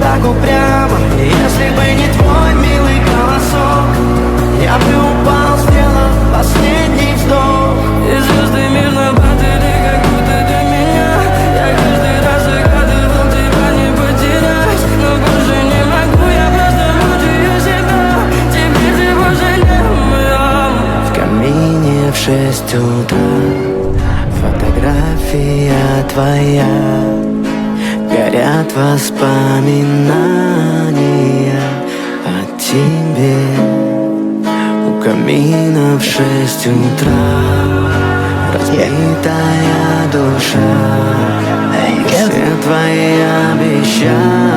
так упрямо. И если бы не твой милый голосок, я бы упал, сделав последний вздох. И звезды мирно падали, как будто для меня. Я каждый раз загадывал тебя не потерять, но больше не могу, я просто мучаю себя. Теперь ты больше не моя. В камине в 6 утра фотография твоя, горят воспоминания о тебе. У камина в 6 утра разбитая душа, все твои обещания